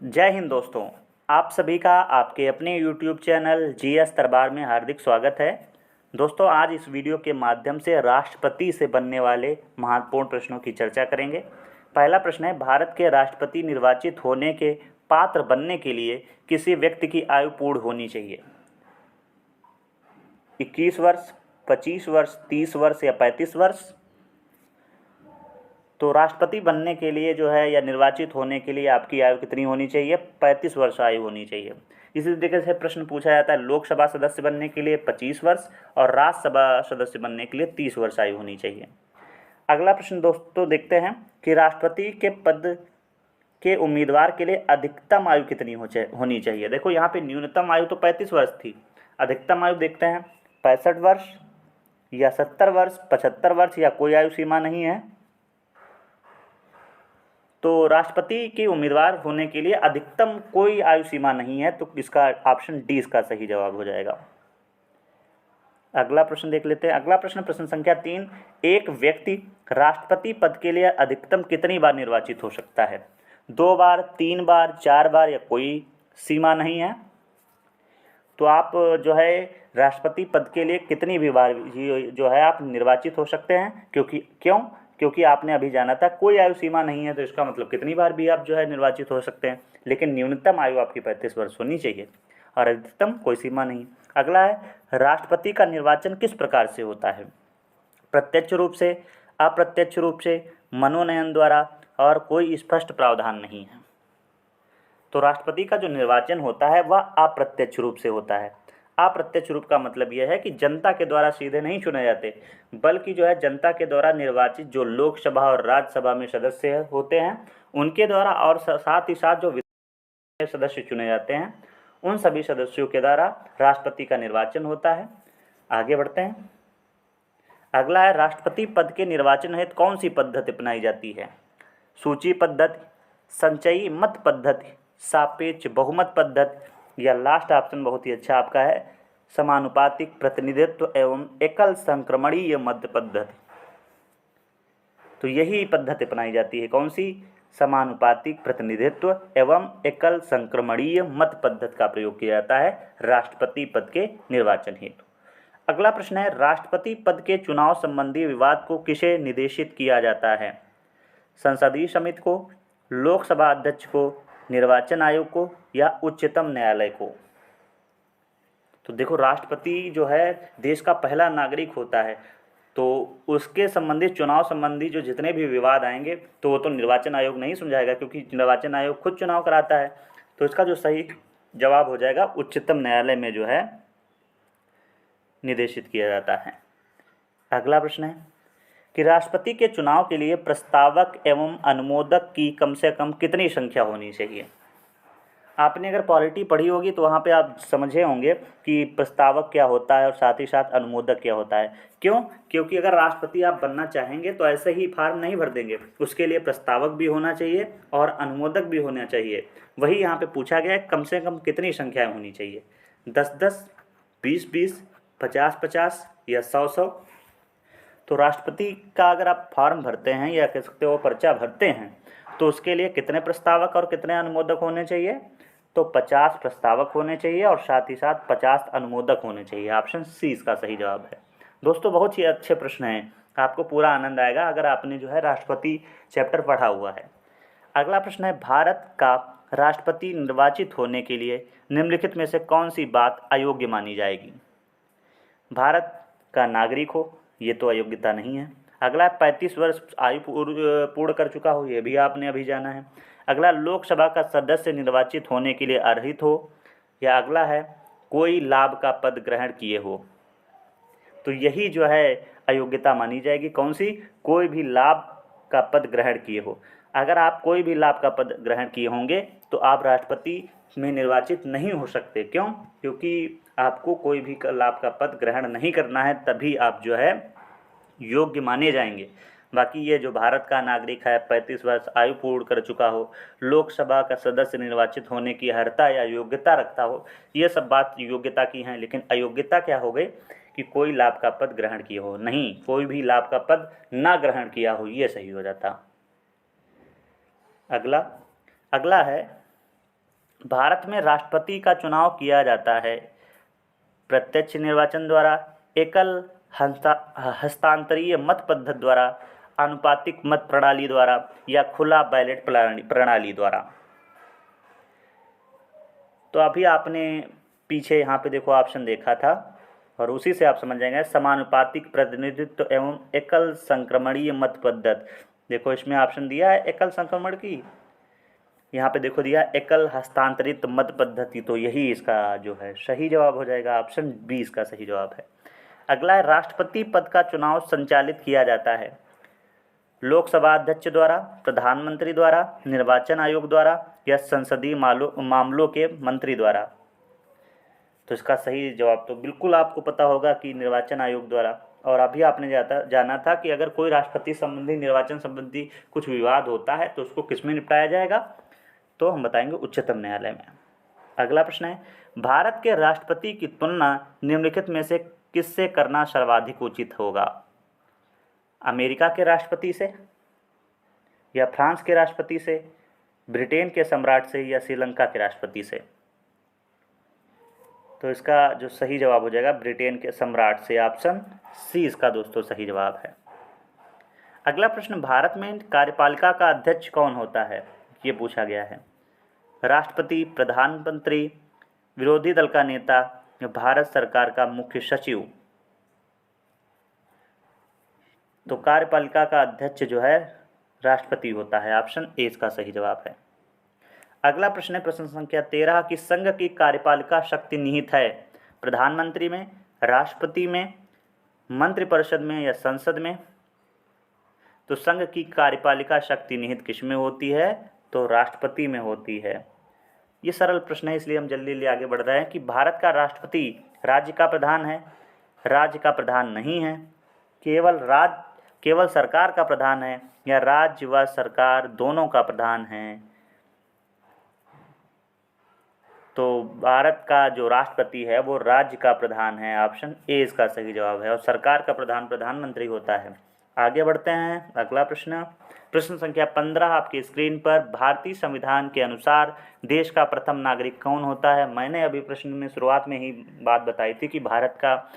जय हिंद दोस्तों। आप सभी का आपके अपने YouTube चैनल जीएस दरबार में हार्दिक स्वागत है। दोस्तों, आज इस वीडियो के माध्यम से राष्ट्रपति से बनने वाले महत्वपूर्ण प्रश्नों की चर्चा करेंगे। पहला प्रश्न है, भारत के राष्ट्रपति निर्वाचित होने के पात्र बनने के लिए किसी व्यक्ति की आयु पूर्ण होनी चाहिए? 21 वर्ष, 25 वर्ष, 30 वर्ष या 35 वर्ष? तो राष्ट्रपति बनने के लिए जो है या निर्वाचित होने के लिए आपकी आयु कितनी होनी चाहिए? 35 वर्ष आयु होनी चाहिए। इसी तरीके से प्रश्न पूछा जाता है, लोकसभा सदस्य बनने के लिए 25 वर्ष और राज्यसभा सदस्य बनने के लिए 30 वर्ष आयु होनी चाहिए। अगला प्रश्न दोस्तों देखते हैं कि राष्ट्रपति के पद के उम्मीदवार के लिए अधिकतम आयु कितनी होनी चाहिए। देखो, यहाँ पे न्यूनतम आयु तो 35 वर्ष थी, अधिकतम आयु देखते हैं 65 वर्ष या 70 वर्ष, 75 वर्ष या कोई आयु सीमा नहीं है। तो राष्ट्रपति के उम्मीदवार होने के लिए अधिकतम कोई आयु सीमा नहीं है, तो इसका ऑप्शन डी इसका सही जवाब हो जाएगा। अगला प्रश्न देख लेते हैं। अगला प्रश्न, प्रश्न संख्या 3, एक व्यक्ति राष्ट्रपति पद के लिए अधिकतम कितनी बार निर्वाचित हो सकता है? 2 बार, 3 बार, 4 बार या कोई सीमा नहीं है। तो आप जो है राष्ट्रपति पद के लिए कितनी भी बार जो है आप निर्वाचित हो सकते हैं, क्योंकि आपने अभी जाना था कोई आयु सीमा नहीं है, तो इसका मतलब कितनी बार भी आप जो है निर्वाचित हो सकते हैं, लेकिन न्यूनतम आयु आपकी 35 वर्ष होनी चाहिए और अधिकतम कोई सीमा नहीं। अगला है, राष्ट्रपति का निर्वाचन किस प्रकार से होता है? प्रत्यक्ष रूप से, अप्रत्यक्ष रूप से, मनोनयन द्वारा और कोई स्पष्ट प्रावधान नहीं है। तो राष्ट्रपति का जो निर्वाचन होता है वह अप्रत्यक्ष रूप से होता है। अप्रत्यक्ष रूप का मतलब यह है कि जनता के द्वारा सीधे नहीं चुने जाते, बल्कि जो है जनता के द्वारा निर्वाचित जो लोकसभा और राज्यसभा में सदस्य होते हैं उनके द्वारा, और साथ ही साथ जो विधानसभा सदस्य चुने जाते हैं उन सभी सदस्यों के द्वारा राष्ट्रपति का निर्वाचन होता है। आगे बढ़ते हैं। अगला है, राष्ट्रपति पद के निर्वाचन हेतु कौन सी पद्धति अपनाई जाती है? सूची पद्धति, संचयी मत पद्धति, सापेक्ष बहुमत पद्धति या लास्ट ऑप्शन बहुत ही अच्छा आपका है, समानुपातिक प्रतिनिधित्व एवं एकल संक्रमणीय मत पद्धति। तो यही पद्धति अपनाई जाती है, कौन सी? समानुपातिक प्रतिनिधित्व एवं एकल संक्रमणीय मत पद्धति का प्रयोग किया जाता है राष्ट्रपति पद के निर्वाचन हेतु। अगला प्रश्न है, राष्ट्रपति पद के चुनाव संबंधी विवाद को किसे निर्देशित किया जाता है? संसदीय समिति को, लोकसभा अध्यक्ष को, निर्वाचन आयोग को या उच्चतम न्यायालय को? तो देखो, राष्ट्रपति जो है देश का पहला नागरिक होता है, तो उसके संबंधित चुनाव संबंधी जो जितने भी विवाद आएंगे तो वो तो निर्वाचन आयोग नहीं सुलझाएगा, क्योंकि निर्वाचन आयोग खुद चुनाव कराता है। तो इसका जो सही जवाब हो जाएगा उच्चतम न्यायालय में जो है निर्देशित किया जाता है। अगला प्रश्न है कि राष्ट्रपति के चुनाव के लिए प्रस्तावक एवं अनुमोदक की कम से कम कितनी संख्या होनी चाहिए? आपने अगर पॉलिटी पढ़ी होगी तो वहाँ पे आप समझे होंगे कि प्रस्तावक क्या होता है और साथ ही साथ अनुमोदक क्या होता है। क्यों? क्योंकि अगर राष्ट्रपति आप बनना चाहेंगे तो ऐसे ही फार्म नहीं भर देंगे, उसके लिए प्रस्तावक भी होना चाहिए और अनुमोदक भी होना चाहिए। वही यहाँ पे पूछा गया है, कम से कम कितनी संख्याएँ होनी चाहिए? 10-10, 20-20, 50-50 या 100-100? तो राष्ट्रपति का अगर आप फॉर्म भरते हैं या कह सकते हो पर्चा भरते हैं तो उसके लिए कितने प्रस्तावक और कितने अनुमोदक होने चाहिए? तो 50 प्रस्तावक होने चाहिए और साथ ही साथ 50 अनुमोदक होने चाहिए। ऑप्शन सी इसका सही जवाब है। दोस्तों, बहुत ही अच्छे प्रश्न हैं, आपको पूरा आनंद आएगा अगर आपने जो है राष्ट्रपति चैप्टर पढ़ा हुआ है। अगला प्रश्न है, भारत का राष्ट्रपति निर्वाचित होने के लिए निम्नलिखित में से कौन सी बात अयोग्य मानी जाएगी? भारत का नागरिक हो, ये तो अयोग्यता नहीं है। अगला है 35 वर्ष आयु पूर्ण कर चुका हो, ये भी आपने अभी जाना है। अगला, लोकसभा का सदस्य निर्वाचित होने के लिए अर्हित हो, या अगला है कोई लाभ का पद ग्रहण किए हो। तो यही जो है अयोग्यता मानी जाएगी, कौन सी? कोई भी लाभ का पद ग्रहण किए हो। अगर आप कोई भी लाभ का पद ग्रहण किए होंगे तो आप राष्ट्रपति में निर्वाचित नहीं हो सकते। क्यों? क्योंकि आपको कोई भी लाभ का पद ग्रहण नहीं करना है, तभी आप जो है योग्य माने जाएंगे। बाकी ये जो भारत का नागरिक है, 35 वर्ष आयु पूर्ण कर चुका हो, लोकसभा का सदस्य निर्वाचित होने की अर्हता या योग्यता रखता हो, ये सब बात योग्यता की हैं। लेकिन अयोग्यता क्या हो गई कि कोई लाभ का पद ग्रहण किया हो, नहीं, कोई भी लाभ का पद ना ग्रहण किया हो, ये सही हो जाता। अगला है भारत में राष्ट्रपति का चुनाव किया जाता है प्रत्यक्ष निर्वाचन द्वारा, एकल हस्तांतरीय मत पद्धति द्वारा, आनुपातिक मत प्रणाली द्वारा या खुला बैलेट प्रणाली द्वारा। तो अभी आपने पीछे यहाँ पे देखो ऑप्शन देखा था और उसी से आप समझ जाएंगे, समानुपातिक प्रतिनिधित्व एवं एकल संक्रमणीय मत पद्धति। देखो इसमें ऑप्शन दिया है एकल संक्रमण की, यहाँ पे देखो दिया एकल हस्तांतरित मत पद्धति, तो यही इसका जो है सही जवाब हो जाएगा, ऑप्शन बी इसका सही जवाब है। अगला है, राष्ट्रपति पद का चुनाव संचालित किया जाता है लोकसभा अध्यक्ष द्वारा, प्रधानमंत्री द्वारा, निर्वाचन आयोग द्वारा या संसदीय मामलों के मंत्री द्वारा। तो इसका सही जवाब तो बिल्कुल आपको पता होगा कि निर्वाचन आयोग द्वारा। और अभी आपने जाना था कि अगर कोई राष्ट्रपति संबंधी निर्वाचन संबंधी कुछ विवाद होता है तो उसको किस में निपटाया जाएगा, तो हम बताएंगे उच्चतम न्यायालय में। अगला प्रश्न है, भारत के राष्ट्रपति की तुलना निम्नलिखित में से किससे करना सर्वाधिक उचित होगा? अमेरिका के राष्ट्रपति से या फ्रांस के राष्ट्रपति से, ब्रिटेन के सम्राट से या श्रीलंका के राष्ट्रपति से? तो इसका जो सही जवाब हो जाएगा ब्रिटेन के सम्राट से, ऑप्शन सी इसका दोस्तों सही जवाब है। अगला प्रश्न, भारत में कार्यपालिका का अध्यक्ष कौन होता है? ये पूछा गया है। राष्ट्रपति, प्रधानमंत्री, विरोधी दल का नेता या भारत सरकार का मुख्य सचिव? तो कार्यपालिका का अध्यक्ष जो है राष्ट्रपति होता है, ऑप्शन ए इसका सही जवाब है। अगला प्रश्न है प्रश्न संख्या 13 कि संघ की कार्यपालिका शक्ति निहित है प्रधानमंत्री में, राष्ट्रपति में, मंत्रिपरिषद में या संसद में? तो संघ की कार्यपालिका शक्ति निहित किस में होती है? तो राष्ट्रपति में होती है। ये सरल प्रश्न है इसलिए हम जल्दी आगे बढ़ रहे हैं कि भारत का राष्ट्रपति राज्य का प्रधान है, राज्य का प्रधान नहीं है, केवल सरकार का प्रधान है या राज्य व सरकार दोनों का प्रधान है? तो भारत का जो राष्ट्रपति है वो राज्य का प्रधान है, ऑप्शन ए इसका सही जवाब है, और सरकार का प्रधान प्रधानमंत्री होता है। आगे बढ़ते हैं, अगला प्रश्न, प्रश्न संख्या 15 आपकी स्क्रीन पर, भारतीय संविधान के अनुसार देश का प्रथम नागरिक कौन होता है? मैंने अभी प्रश्न में शुरुआत में ही बात बताई थी कि भारत का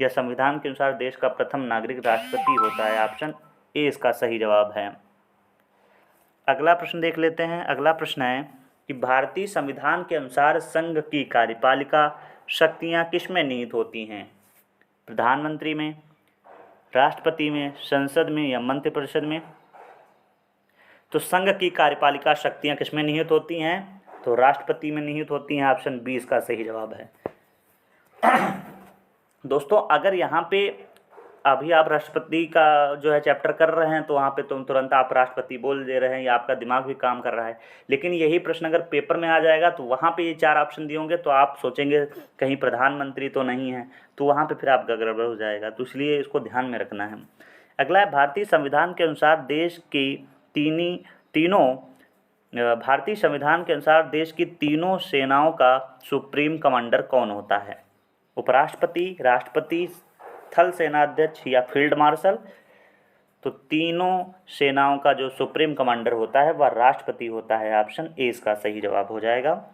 या संविधान के अनुसार देश का प्रथम नागरिक राष्ट्रपति होता है, ऑप्शन ए इसका सही जवाब है। अगला प्रश्न देख लेते हैं। अगला प्रश्न है कि भारतीय संविधान के अनुसार संघ की कार्यपालिका शक्तियां किस में निहित होती हैं? प्रधानमंत्री में, राष्ट्रपति में, संसद में या मंत्रिपरिषद में? तो संघ की कार्यपालिका शक्तियां किस में निहित होती हैं? तो राष्ट्रपति में निहित होती हैं, ऑप्शन बी इसका सही जवाब है। दोस्तों अगर यहाँ पे अभी आप राष्ट्रपति का जो है चैप्टर कर रहे हैं तो वहाँ पे तुम तुरंत आप राष्ट्रपति बोल दे रहे हैं या आपका दिमाग भी काम कर रहा है, लेकिन यही प्रश्न अगर पेपर में आ जाएगा तो वहाँ पे ये 4 ऑप्शन दिए होंगे तो आप सोचेंगे कहीं प्रधानमंत्री तो नहीं है, तो वहाँ पे फिर आपका गड़बड़ हो जाएगा, तो इसलिए इसको ध्यान में रखना है। अगला है, भारतीय संविधान के अनुसार देश की तीनों सेनाओं का सुप्रीम कमांडर कौन होता है? उपराष्ट्रपति, राष्ट्रपति, थल सेनाध्यक्ष या फील्ड मार्शल? तो तीनों सेनाओं का जो सुप्रीम कमांडर होता है वह राष्ट्रपति होता है, ऑप्शन ए इसका सही जवाब हो जाएगा।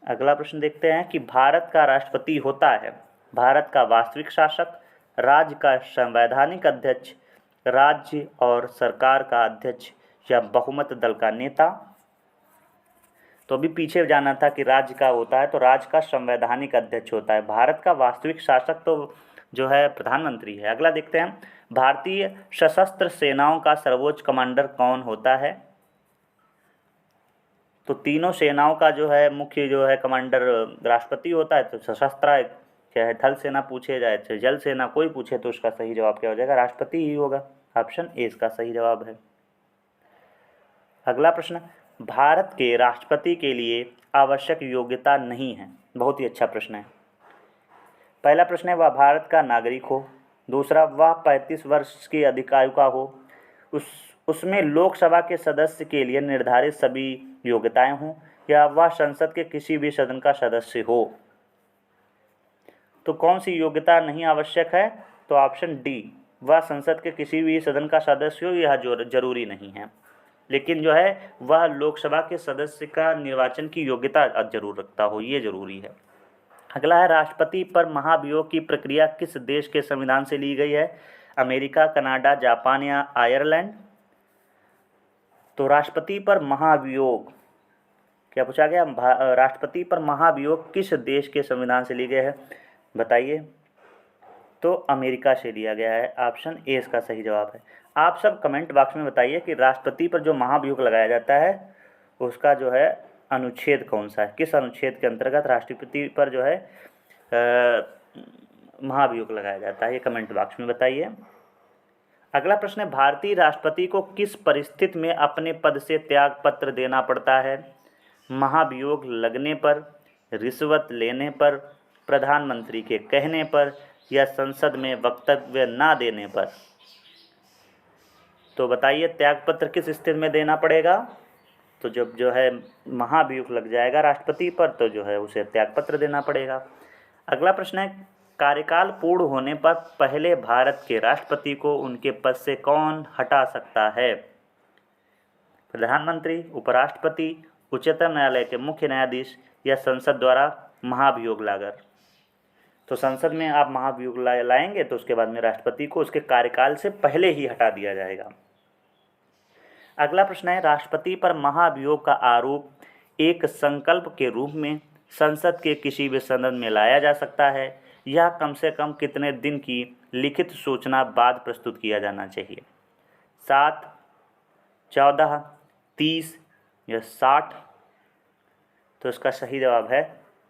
अगला प्रश्न देखते हैं कि भारत का राष्ट्रपति होता है भारत का वास्तविक शासक, राज्य का संवैधानिक अध्यक्ष, राज्य और सरकार का अध्यक्ष या बहुमत दल का नेता? तो अभी पीछे जाना था कि राज्य का होता है तो राज्य का संवैधानिक अध्यक्ष होता है, भारत का वास्तविक शासक तो जो है प्रधानमंत्री है। अगला देखते हैं, भारतीय सशस्त्र सेनाओं का सर्वोच्च कमांडर कौन होता है? तो तीनों सेनाओं का जो है मुख्य जो है कमांडर राष्ट्रपति होता है। तो सशस्त्र चाहे थल सेना पूछे जाए चाहे जल सेना कोई पूछे तो उसका सही जवाब क्या हो जाएगा? राष्ट्रपति ही होगा, ऑप्शन ए इसका सही जवाब है। अगला प्रश्न, भारत के राष्ट्रपति के लिए आवश्यक योग्यता नहीं है। बहुत ही अच्छा प्रश्न है। पहला प्रश्न है, वह भारत का नागरिक हो। दूसरा, वह 35 वर्ष की अधिक आयु का हो, उसमें लोकसभा के सदस्य के लिए निर्धारित सभी योग्यताएं हों, या वह संसद के किसी भी सदन का सदस्य हो। तो कौन सी योग्यता नहीं आवश्यक है? तो ऑप्शन डी, वह संसद के किसी भी सदन का सदस्य हो, यह जरूरी नहीं है। लेकिन जो है वह लोकसभा के सदस्य का निर्वाचन की योग्यता जरूर रखता हो, ये जरूरी है। अगला है, राष्ट्रपति पर महाभियोग की प्रक्रिया किस देश के संविधान से ली गई है? अमेरिका, कनाडा, जापान या आयरलैंड? तो राष्ट्रपति पर महाभियोग क्या पूछा गया? राष्ट्रपति पर महाभियोग किस देश के संविधान से ली गई है, बताइए। तो अमेरिका से लिया गया है, ऑप्शन ए इसका सही जवाब है। आप सब कमेंट बॉक्स में बताइए कि राष्ट्रपति पर जो महाभियोग लगाया जाता है उसका जो है अनुच्छेद कौन सा है, किस अनुच्छेद के अंतर्गत राष्ट्रपति पर जो है महाभियोग लगाया जाता है, ये कमेंट बॉक्स में बताइए। अगला प्रश्न है, भारतीय राष्ट्रपति को किस परिस्थिति में अपने पद से त्याग पत्र देना पड़ता है? महाभियोग लगने पर, रिश्वत लेने पर, प्रधानमंत्री के कहने पर या संसद में वक्तव्य ना देने पर? तो बताइए त्यागपत्र किस स्थिति में देना पड़ेगा? तो जब जो है महाभियोग लग जाएगा राष्ट्रपति पर तो जो है उसे त्यागपत्र देना पड़ेगा। अगला प्रश्न है, कार्यकाल पूर्ण होने पर पहले भारत के राष्ट्रपति को उनके पद से कौन हटा सकता है? प्रधानमंत्री, उपराष्ट्रपति, उच्चतम न्यायालय के मुख्य न्यायाधीश या संसद द्वारा महाभियोग लाकर? तो संसद में आप महाभियोग लाएंगे तो उसके बाद में राष्ट्रपति को उसके कार्यकाल से पहले ही हटा दिया जाएगा। अगला प्रश्न है, राष्ट्रपति पर महाभियोग का आरोप एक संकल्प के रूप में संसद के किसी भी सदन में लाया जा सकता है या कम से कम कितने दिन की लिखित सूचना बाद प्रस्तुत किया जाना चाहिए? 7, 14, 30 या 60? तो इसका सही जवाब है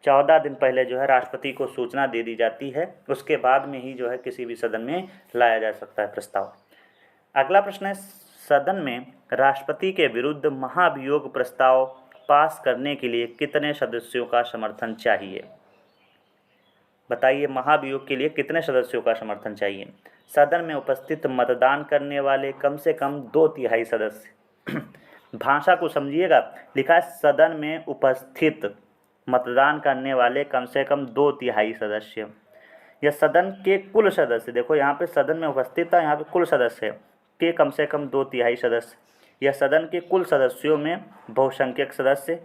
14 दिन पहले जो है राष्ट्रपति को सूचना दे दी जाती है, उसके बाद में ही जो है किसी भी सदन में लाया जा सकता है प्रस्ताव। अगला प्रश्न है, सदन में राष्ट्रपति के विरुद्ध महाभियोग प्रस्ताव पास करने के लिए कितने सदस्यों का समर्थन चाहिए? बताइए महाभियोग के लिए कितने सदस्यों का समर्थन चाहिए? सदन में उपस्थित मतदान करने वाले कम से कम 2/3 सदस्य। भाषा को समझिएगा, लिखा है सदन में उपस्थित मतदान करने वाले कम से कम 2/3 सदस्य या सदन के कुल सदस्य। देखो यहाँ पे सदन में उपस्थित था, यहाँ पे कुल सदस्य के कम से कम 2/3 सदस्य या सदन के कुल सदस्यों में बहुसंख्यक सदस्य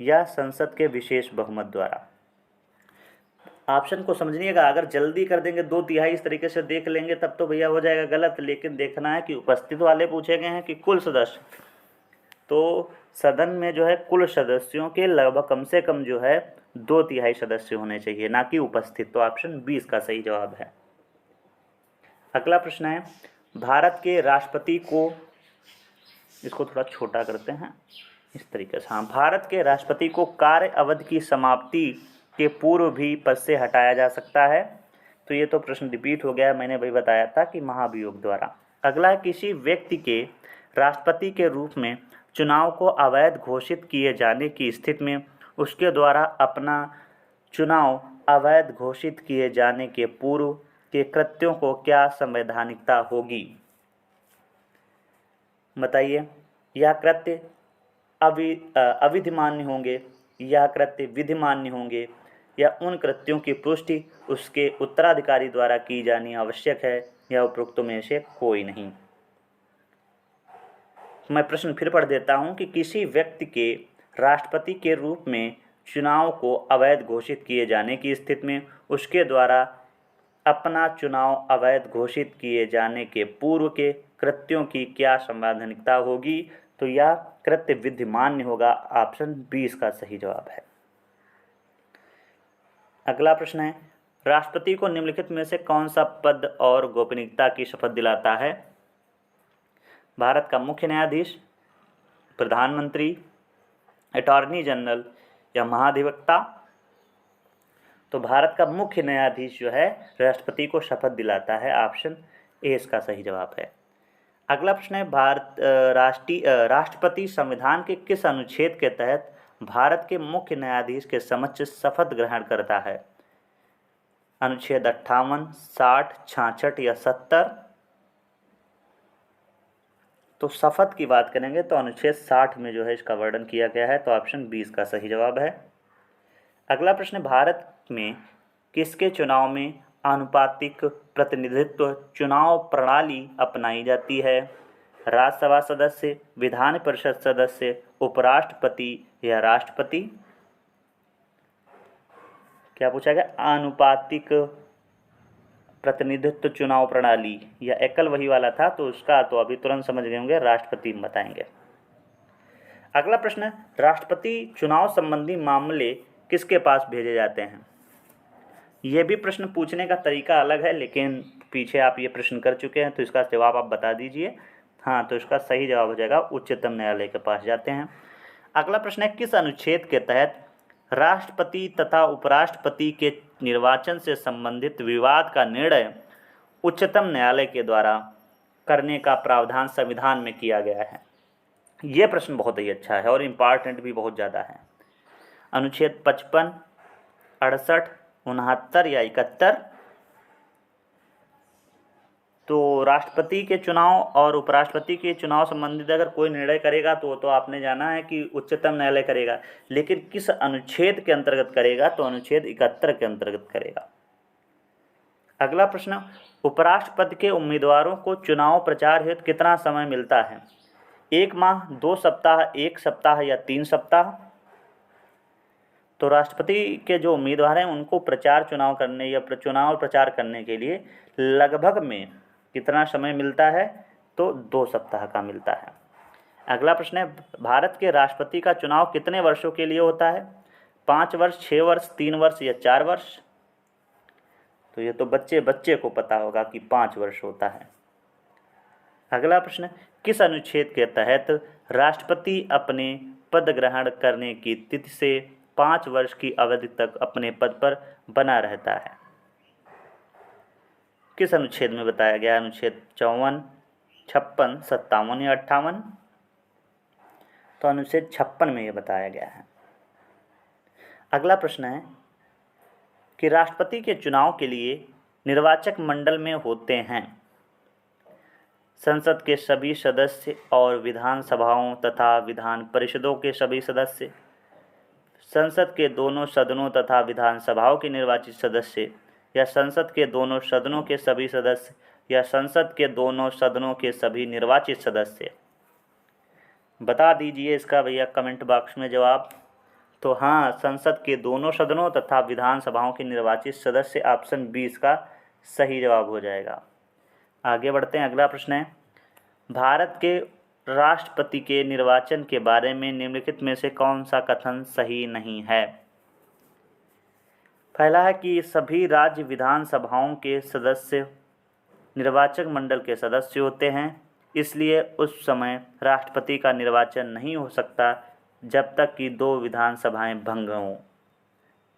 या संसद के विशेष बहुमत द्वारा। ऑप्शन को समझिएगा, अगर जल्दी कर देंगे 2/3 इस तरीके से देख लेंगे तब तो भैया हो जाएगा गलत, लेकिन देखना है कि उपस्थित वाले पूछे गए हैं कि कुल सदस्य। तो सदन में जो है कुल सदस्यों के लगभग कम से कम जो है 2/3 सदस्य होने चाहिए, ना कि उपस्थित। तो ऑप्शन 20 का सही जवाब है। अगला प्रश्न है, भारत के राष्ट्रपति को, इसको थोड़ा छोटा करते हैं इस तरीके से, हाँ, भारत के राष्ट्रपति को कार्य अवधि की समाप्ति के पूर्व भी पद से हटाया जा सकता है? तो ये तो प्रश्न रिपीट हो गया, मैंने भाई बताया था कि महाभियोग द्वारा। अगला, किसी व्यक्ति के राष्ट्रपति के रूप में चुनाव को अवैध घोषित किए जाने की स्थिति में उसके द्वारा अपना चुनाव अवैध घोषित किए जाने के पूर्व के कृत्यों को क्या संवैधानिकता होगी? बताइए, यह कृत्य अविधिमान्य होंगे, यह कृत्य विधिमान्य होंगे या उन कृत्यों की पुष्टि उसके उत्तराधिकारी द्वारा की जानी आवश्यक है या उपरोक्त में से कोई नहीं? मैं प्रश्न फिर पढ़ देता हूं कि किसी व्यक्ति के राष्ट्रपति के रूप में चुनाव को अवैध घोषित किए जाने की स्थिति में उसके द्वारा अपना चुनाव अवैध घोषित किए जाने के पूर्व के कृत्यों की क्या संवैधानिकता होगी? तो यह कृत्य विधिमान्य होगा, ऑप्शन 20 का सही जवाब है। अगला प्रश्न है, राष्ट्रपति को निम्नलिखित में से कौन सा पद और गोपनीयता की शपथ दिलाता है? भारत का मुख्य न्यायाधीश, प्रधानमंत्री, अटॉर्नी जनरल या महाधिवक्ता? तो भारत का मुख्य न्यायाधीश जो है राष्ट्रपति को शपथ दिलाता है, ऑप्शन ए इसका सही जवाब है। अगला प्रश्न है, राष्ट्रपति संविधान के किस अनुच्छेद के तहत भारत के मुख्य न्यायाधीश के समक्ष शपथ ग्रहण करता है? अनुच्छेद 58, 60, 66 या 70? तो शपथ की बात करेंगे तो अनुच्छेद 60 में जो है इसका वर्णन किया गया है, तो ऑप्शन 20 का सही जवाब है। अगला प्रश्न, भारत में किसके चुनाव में आनुपातिक प्रतिनिधित्व चुनाव प्रणाली अपनाई जाती है? राज्यसभा सदस्य, विधान परिषद सदस्य, उपराष्ट्रपति या राष्ट्रपति? क्या पूछा गया? आनुपातिक प्रतिनिधित्व चुनाव प्रणाली या एकल वही वाला था, तो उसका तो अभी तुरंत समझ गए होंगे, राष्ट्रपति बताएंगे। अगला प्रश्न है, राष्ट्रपति चुनाव संबंधी मामले किसके पास भेजे जाते हैं? ये भी प्रश्न पूछने का तरीका अलग है, लेकिन पीछे आप ये प्रश्न कर चुके हैं, तो इसका जवाब आप बता दीजिए। हाँ, तो इसका सही जवाब हो जाएगा उच्चतम न्यायालय के पास जाते हैं। अगला प्रश्न है, किस अनुच्छेद के तहत राष्ट्रपति तथा उपराष्ट्रपति के निर्वाचन से संबंधित विवाद का निर्णय उच्चतम न्यायालय के द्वारा करने का प्रावधान संविधान में किया गया है? ये प्रश्न बहुत ही अच्छा है और इम्पॉर्टेंट भी बहुत ज़्यादा है। अनुच्छेद 55, 68, 69 या 71? तो राष्ट्रपति के चुनाव और उपराष्ट्रपति के चुनाव संबंधित अगर कोई निर्णय करेगा तो आपने जाना है कि उच्चतम न्यायालय करेगा, लेकिन किस अनुच्छेद के अंतर्गत करेगा? तो अनुच्छेद 71 के अंतर्गत करेगा। अगला प्रश्न, उपराष्ट्रपति के उम्मीदवारों को चुनाव प्रचार हेतु कितना समय मिलता है? 1 माह, 2 सप्ताह, 1 सप्ताह या 3 सप्ताह? तो राष्ट्रपति के जो उम्मीदवार हैं उनको चुनाव करने या चुनाव प्रचार करने के लिए लगभग में कितना समय मिलता है? तो 2 सप्ताह का मिलता है। अगला प्रश्न है, भारत के राष्ट्रपति का चुनाव कितने वर्षों के लिए होता है? 5 वर्ष, 6 वर्ष, 3 वर्ष या 4 वर्ष? तो ये तो बच्चे को पता होगा कि 5 वर्ष होता है। अगला प्रश्न, किस अनुच्छेद के तहत राष्ट्रपति अपने पद ग्रहण करने की तिथि से 5 वर्ष की अवधि तक अपने पद पर बना रहता है? किस अनुच्छेद में बताया गया? अनुच्छेद 54, 56, 57 या 58? तो अनुच्छेद 56 में ये बताया गया है। अगला प्रश्न है कि राष्ट्रपति के चुनाव के लिए निर्वाचक मंडल में होते हैं संसद के सभी सदस्य और विधानसभाओं तथा विधान परिषदों के सभी सदस्य, संसद के दोनों सदनों तथा विधानसभाओं के निर्वाचित सदस्य, या संसद के दोनों सदनों के सभी सदस्य, या संसद के दोनों सदनों के सभी निर्वाचित सदस्य? बता दीजिए इसका भैया कमेंट बॉक्स में जवाब। तो हाँ, संसद के दोनों सदनों तथा विधानसभाओं के निर्वाचित सदस्य, ऑप्शन 20 का सही जवाब हो जाएगा। आगे बढ़ते हैं। अगला प्रश्न है, भारत के राष्ट्रपति के निर्वाचन के बारे में निम्नलिखित में से कौन सा कथन सही नहीं है? पहला है कि सभी राज्य विधानसभाओं के सदस्य निर्वाचक मंडल के सदस्य होते हैं, इसलिए उस समय राष्ट्रपति का निर्वाचन नहीं हो सकता जब तक कि 2 विधानसभाएं भंग हों।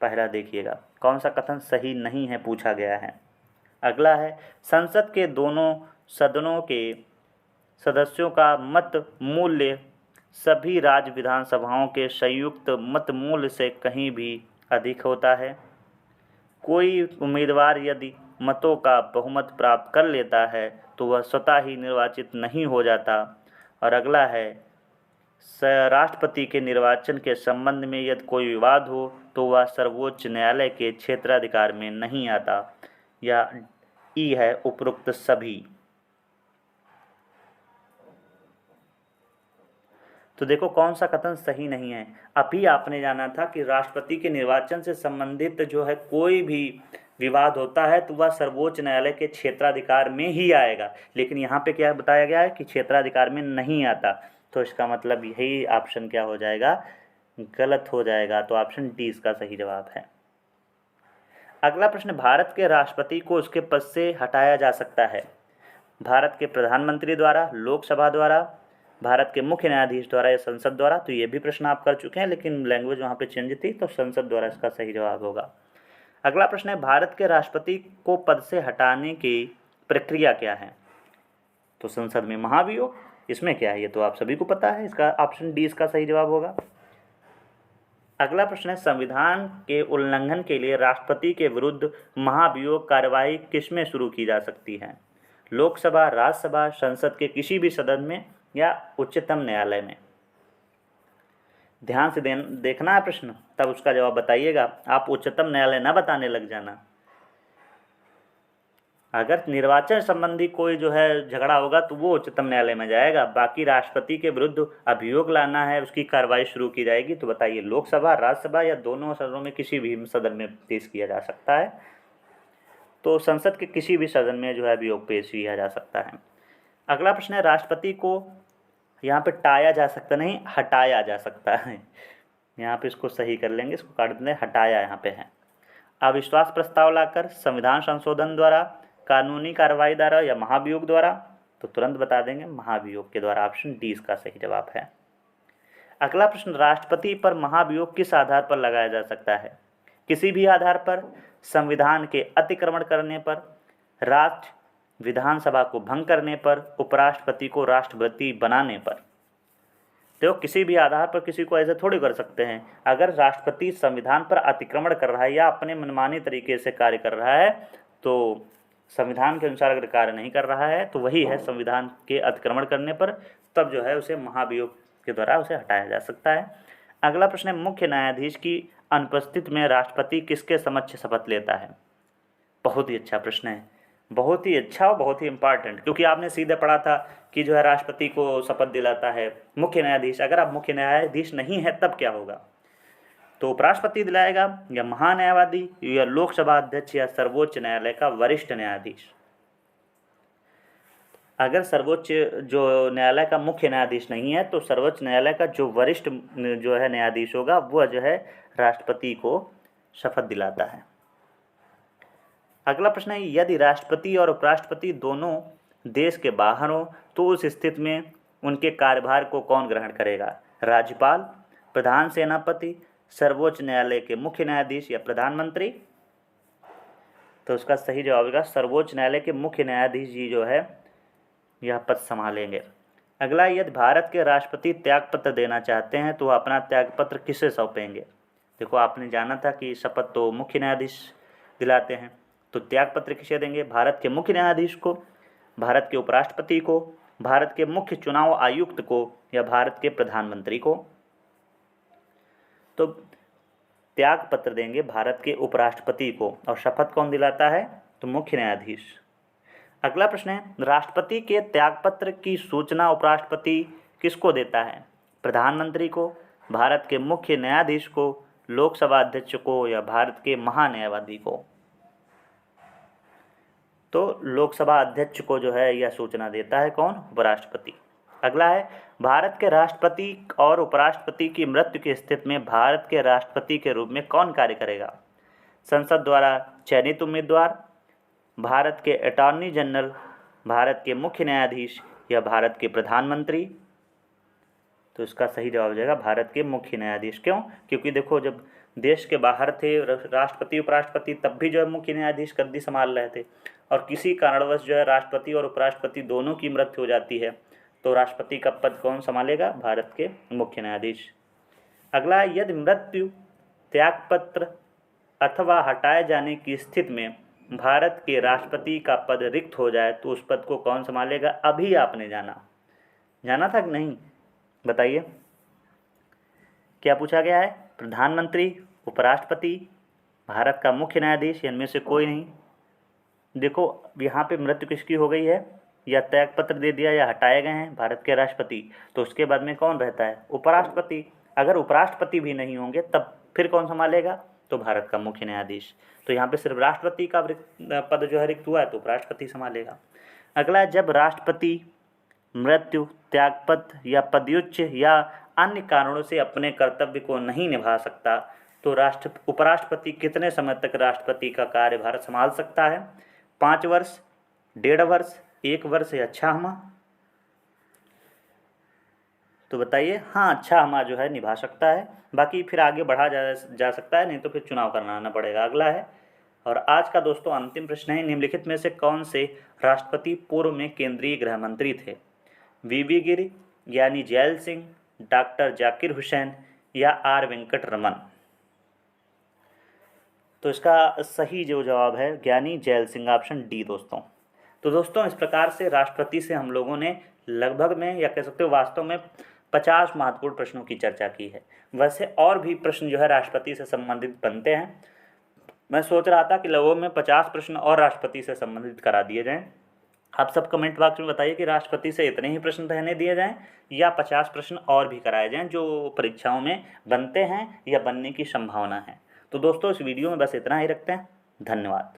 पहला देखिएगा कौन सा कथन सही नहीं है पूछा गया है। अगला है, संसद के दोनों सदनों के सदस्यों का मत मूल्य सभी राज्य विधानसभाओं के संयुक्त मत मूल्य से कहीं भी अधिक होता है। कोई उम्मीदवार यदि मतों का बहुमत प्राप्त कर लेता है तो वह स्वतः ही निर्वाचित नहीं हो जाता। और अगला है, राष्ट्रपति के निर्वाचन के संबंध में यदि कोई विवाद हो तो वह सर्वोच्च न्यायालय के क्षेत्राधिकार में नहीं आता। या ई है उपरोक्त सभी। तो देखो कौन सा कथन सही नहीं है। अभी आपने जाना था कि राष्ट्रपति के निर्वाचन से संबंधित जो है कोई भी विवाद होता है तो वह सर्वोच्च न्यायालय के क्षेत्राधिकार में ही आएगा, लेकिन यहाँ पे क्या बताया गया है कि क्षेत्राधिकार में नहीं आता। तो इसका मतलब यही ऑप्शन क्या हो जाएगा? गलत हो जाएगा। तो ऑप्शन डी इसका सही जवाब है। अगला प्रश्न, भारत के राष्ट्रपति को उसके पद से हटाया जा सकता है भारत के प्रधानमंत्री द्वारा, लोकसभा द्वारा, भारत के मुख्य न्यायाधीश द्वारा या संसद द्वारा? तो ये भी प्रश्न आप कर चुके हैं, लेकिन लैंग्वेज वहाँ पे चेंज थी, तो संसद द्वारा इसका सही जवाब होगा। अगला प्रश्न है, भारत के राष्ट्रपति को पद से हटाने की प्रक्रिया क्या है? तो संसद में महाभियोग। इसमें क्या है, ये तो आप सभी को पता है। इसका ऑप्शन डी इसका सही जवाब होगा। अगला प्रश्न है, संविधान के उल्लंघन के लिए राष्ट्रपति के विरुद्ध महाभियोग कार्यवाही किसमें शुरू की जा सकती है? लोकसभा, राज्यसभा, संसद के किसी भी सदन में या उच्चतम न्यायालय में? ध्यान से देखना है प्रश्न, तब उसका जवाब बताइएगा। आप उच्चतम न्यायालय ना बताने लग जाना। अगर निर्वाचन संबंधी कोई जो है झगड़ा होगा तो वो उच्चतम न्यायालय में जाएगा। बाकी राष्ट्रपति के विरुद्ध अभियोग लाना है, उसकी कार्रवाई शुरू की जाएगी। तो बताइए, लोकसभा, राज्यसभा या दोनों सदनों में किसी भी सदन में पेश किया जा सकता है? तो संसद के किसी भी सदन में जो है अभियोग पेश किया जा सकता है। अगला प्रश्न है, राष्ट्रपति को यहाँ पे टाया जा सकता नहीं, हटाया जा सकता है। यहाँ पे इसको सही कर लेंगे, इसको काट देंगे, हटाया यहाँ पे है। अविश्वास प्रस्ताव लाकर, संविधान संशोधन द्वारा, कानूनी कार्रवाई द्वारा या महाभियोग द्वारा? तो तुरंत बता देंगे, महाभियोग के द्वारा। ऑप्शन डी इसका सही जवाब है। अगला प्रश्न, राष्ट्रपति पर महाभियोग किस आधार पर लगाया जा सकता है? किसी भी आधार पर, संविधान के अतिक्रमण करने पर, राज्य विधानसभा को भंग करने पर, उपराष्ट्रपति को राष्ट्रपति बनाने पर? देखो, किसी भी आधार पर किसी को ऐसे थोड़ी कर सकते हैं। अगर राष्ट्रपति संविधान पर अतिक्रमण कर रहा है या अपने मनमानी तरीके से कार्य कर रहा है, तो संविधान के अनुसार अगर कार्य नहीं कर रहा है तो वही है संविधान के अतिक्रमण करने पर, तब जो है उसे महाभियोग के द्वारा उसे हटाया जा सकता है। अगला प्रश्न है, मुख्य न्यायाधीश की अनुपस्थिति में राष्ट्रपति किसके समक्ष शपथ लेता है? बहुत ही अच्छा प्रश्न है, बहुत ही अच्छा और बहुत ही इम्पॉर्टेंट, क्योंकि आपने सीधे पढ़ा था कि जो है राष्ट्रपति को शपथ दिलाता है मुख्य न्यायाधीश। अगर आप मुख्य न्यायाधीश नहीं है तब क्या होगा? तो उपराष्ट्रपति दिलाएगा, या महान्यायवादी, या लोकसभा अध्यक्ष, या सर्वोच्च न्यायालय का वरिष्ठ न्यायाधीश? अगर सर्वोच्च जो न्यायालय का मुख्य न्यायाधीश नहीं है तो सर्वोच्च न्यायालय का जो वरिष्ठ जो है न्यायाधीश होगा वह जो है राष्ट्रपति को शपथ दिलाता है। अगला प्रश्न है, यदि राष्ट्रपति और उपराष्ट्रपति दोनों देश के बाहर हों तो उस स्थिति में उनके कार्यभार को कौन ग्रहण करेगा? राज्यपाल, प्रधान सेनापति, सर्वोच्च न्यायालय के मुख्य न्यायाधीश या प्रधानमंत्री? तो उसका सही जवाब होगा सर्वोच्च न्यायालय के मुख्य न्यायाधीश जी जो है यह पद संभालेंगे। अगला, यदि भारत के राष्ट्रपति त्यागपत्र देना चाहते हैं तो वह अपना त्यागपत्र किसे सौंपेंगे? देखो, आपने जाना था कि शपथ तो मुख्य न्यायाधीश दिलाते हैं, तो त्यागपत्र किसे देंगे? भारत के मुख्य न्यायाधीश को, भारत के उपराष्ट्रपति को, भारत के मुख्य चुनाव आयुक्त को, या भारत के प्रधानमंत्री को? तो त्यागपत्र देंगे भारत के उपराष्ट्रपति को, और शपथ कौन दिलाता है? तो मुख्य न्यायाधीश। अगला प्रश्न है, राष्ट्रपति के त्यागपत्र की सूचना उपराष्ट्रपति किसको देता है? प्रधानमंत्री को, भारत के मुख्य न्यायाधीश को, लोकसभा अध्यक्ष को, या भारत के महान्यायवादी को? तो लोकसभा अध्यक्ष को जो है यह सूचना देता है कौन? उपराष्ट्रपति। अगला है, भारत के राष्ट्रपति और उपराष्ट्रपति की मृत्यु की स्थिति में भारत के राष्ट्रपति के रूप में कौन कार्य करेगा? संसद द्वारा चयनित उम्मीदवार, भारत के अटॉर्नी जनरल, भारत के मुख्य न्यायाधीश, या भारत के प्रधानमंत्री? तो इसका सही जवाब हो जाएगा भारत के मुख्य न्यायाधीश। क्यों? क्योंकि देखो, जब देश के बाहर थे राष्ट्रपति उपराष्ट्रपति तब भी जो है मुख्य न्यायाधीश गद्दी संभाल रहे थे, और किसी कारणवश जो है राष्ट्रपति और उपराष्ट्रपति दोनों की मृत्यु हो जाती है तो राष्ट्रपति का पद कौन संभालेगा? भारत के मुख्य न्यायाधीश। अगला, यदि मृत्यु, त्यागपत्र अथवा हटाए जाने की स्थिति में भारत के राष्ट्रपति का पद रिक्त हो जाए तो उस पद को कौन संभालेगा? अभी आपने जाना था कि नहीं? बताइए, क्या पूछा गया है? प्रधानमंत्री, उपराष्ट्रपति, भारत का मुख्य न्यायाधीश, इनमें से कोई नहीं। देखो, यहाँ पे मृत्यु किसकी हो गई है? या त्यागपत्र दे दिया या हटाए गए हैं भारत के राष्ट्रपति, तो उसके बाद में कौन रहता है? उपराष्ट्रपति। अगर उपराष्ट्रपति भी नहीं होंगे तब फिर कौन संभालेगा? तो भारत का मुख्य न्यायाधीश। तो यहाँ पे सिर्फ राष्ट्रपति का पद जो है रिक्त हुआ है तो उपराष्ट्रपति संभालेगा। अगला, जब राष्ट्रपति मृत्यु, त्यागपत्र या पदच्युत या अन्य कारणों से अपने कर्तव्य को नहीं निभा सकता तो उपराष्ट्रपति कितने समय तक राष्ट्रपति का कार्यभार संभाल सकता है? 5 वर्ष, 1.5 वर्ष, 1 वर्ष, या 6 माह? तो बताइए। हाँ, 6 माह जो है निभा सकता है, बाकी फिर आगे बढ़ा जा सकता है, नहीं तो फिर चुनाव कराना पड़ेगा। अगला है, और आज का दोस्तों अंतिम प्रश्न है, निम्नलिखित में से कौन से राष्ट्रपति पूर्व में केंद्रीय गृह मंत्री थे? वीवी गिरी, ज्ञानी जैल सिंह, डॉक्टर जाकिर हुसैन, या आर वेंकट रमन? तो इसका सही जो जवाब है ज्ञानी जैल सिंह, ऑप्शन डी दोस्तों। तो दोस्तों, इस प्रकार से राष्ट्रपति से हम लोगों ने लगभग में, या कह सकते हो वास्तव में, 50 महत्वपूर्ण प्रश्नों की चर्चा की है। वैसे और भी प्रश्न जो है राष्ट्रपति से संबंधित बनते हैं, मैं सोच रहा था कि लगभग में 50 प्रश्न और राष्ट्रपति से संबंधित करा दिए जाएं। आप सब कमेंट बॉक्स में बताइए कि राष्ट्रपति से इतने ही प्रश्न रहने दिए जाएं या 50 प्रश्न और भी कराए जाएं जो परीक्षाओं में बनते हैं या बनने की संभावना है। तो दोस्तों इस वीडियो में बस इतना ही रखते हैं। धन्यवाद।